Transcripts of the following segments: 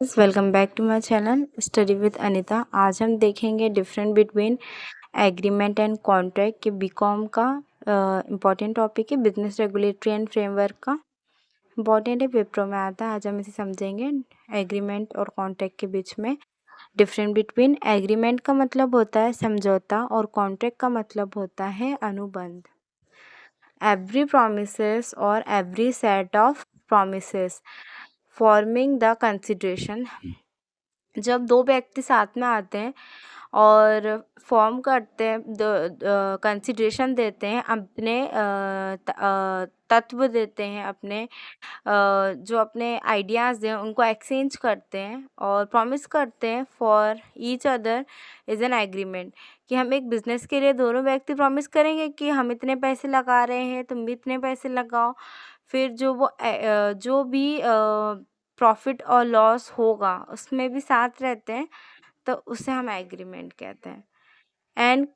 Welcome back to my channel study with Anita. आज हम देखेंगे different between agreement and contract के बीकॉम का इम्पॉर्टेंट टॉपिक है। बिजनेस रेगुलेटरी एंड फ्रेमवर्क का इम्पॉर्टेंट है, पेपरों में आता है। आज हम इसे समझेंगे। एग्रीमेंट और कॉन्ट्रैक्ट के बीच में डिफरेंट बिटवीन। एग्रीमेंट का मतलब होता है समझौता और कॉन्ट्रैक्ट का मतलब होता है अनुबंध। एवरी प्रोमिसेस और every set of promises forming the consideration. जब दो व्यक्ति साथ में आते हैं और फॉर्म करते हैं, कंसिडरेशन देते हैं, अपने तत्व देते हैं, अपने जो अपने आइडियाज़ हैं उनको एक्सचेंज करते हैं और प्रॉमिस करते हैं for each other is an agreement. कि हम एक बिज़नेस के लिए दोनों व्यक्ति प्रॉमिस करेंगे कि हम इतने पैसे लगा रहे हैं, तुम भी इतने पैसे लगाओ। फिर जो भी प्रॉफिट और लॉस होगा उसमें भी साथ रहते हैं, तो उसे हम एग्रीमेंट कहते हैं। And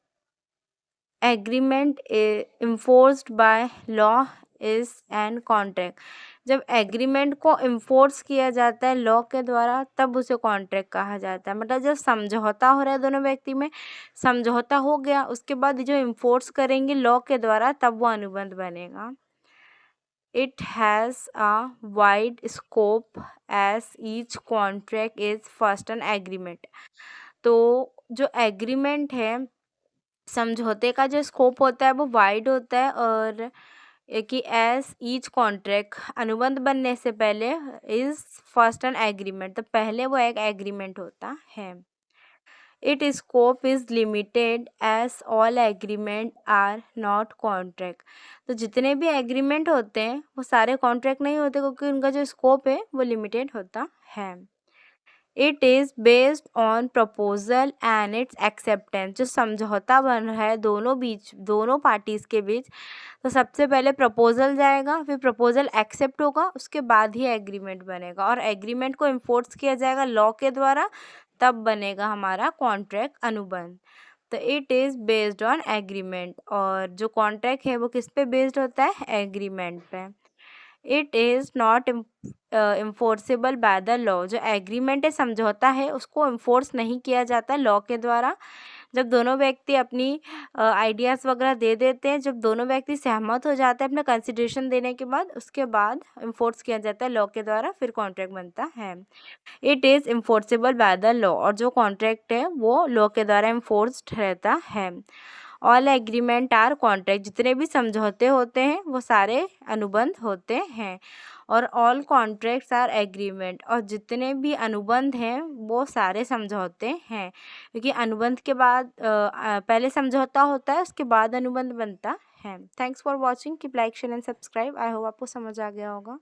agreement enforced by law is an contract. जब एग्रीमेंट को इन्फोर्स किया जाता है लॉ के द्वारा, तब उसे कॉन्ट्रैक्ट कहा जाता है। मतलब जब समझौता हो रहा है दोनों व्यक्ति में, समझौता हो गया, उसके बाद जो इन्फोर्स करेंगे लॉ के द्वारा, तब वो अनुबंध बनेगा। It has a wide scope as each contract is first an agreement। तो जो एग्रीमेंट है, समझौते का जो स्कोप होता है वो वाइड होता है, और कि एज ईच कॉन्ट्रैक्ट, अनुबंध बनने से पहले, इज फर्स्ट एन एग्रीमेंट, तो पहले वो एक एग्रीमेंट होता है। It scope is limited as all agreement are not contract. तो जितने भी एग्रीमेंट होते हैं वो सारे कॉन्ट्रैक्ट नहीं होते, क्योंकि उनका जो स्कोप है वो लिमिटेड होता है। It is based on proposal and it's acceptance. जो समझौता बन रहा है दोनों पार्टीज़ के बीच, तो सबसे पहले प्रपोजल जाएगा, फिर प्रपोजल एक्सेप्ट होगा, उसके बाद ही एग्रीमेंट बनेगा, और एग्रीमेंट को इन्फोर्स किया जाएगा लॉ के द्वारा, तब बनेगा हमारा कॉन्ट्रैक्ट, अनुबंध। तो it is based on agreement, और जो कॉन्ट्रैक्ट है वो किस पे बेस्ड होता है? एग्रीमेंट पे। It is not enforceable by the law. जो एग्रीमेंट है, समझौता है, उसको इन्फोर्स नहीं किया जाता लॉ के द्वारा। जब दोनों व्यक्ति अपनी आइडियाज़ वगैरह दे देते हैं, जब दोनों व्यक्ति सहमत हो जाते हैं अपना कंसिडरेशन देने के बाद, उसके बाद इन्फोर्स किया जाता है लॉ के द्वारा, फिर कॉन्ट्रैक्ट बनता है। It is enforceable by the law, और जो कॉन्ट्रैक्ट है वो लॉ के द्वारा इन्फोर्स्ड रहता है। All agreement are contract. जितने भी समझौते होते हैं वो सारे अनुबंध होते हैं, और ऑल कॉन्ट्रैक्ट्स आर एग्रीमेंट, और जितने भी अनुबंध हैं वो सारे समझौते हैं, क्योंकि अनुबंध के बाद पहले समझौता होता है, उसके बाद अनुबंध बनता है। Thanks for watching, keep like share and subscribe. I hope आपको समझ आ गया होगा।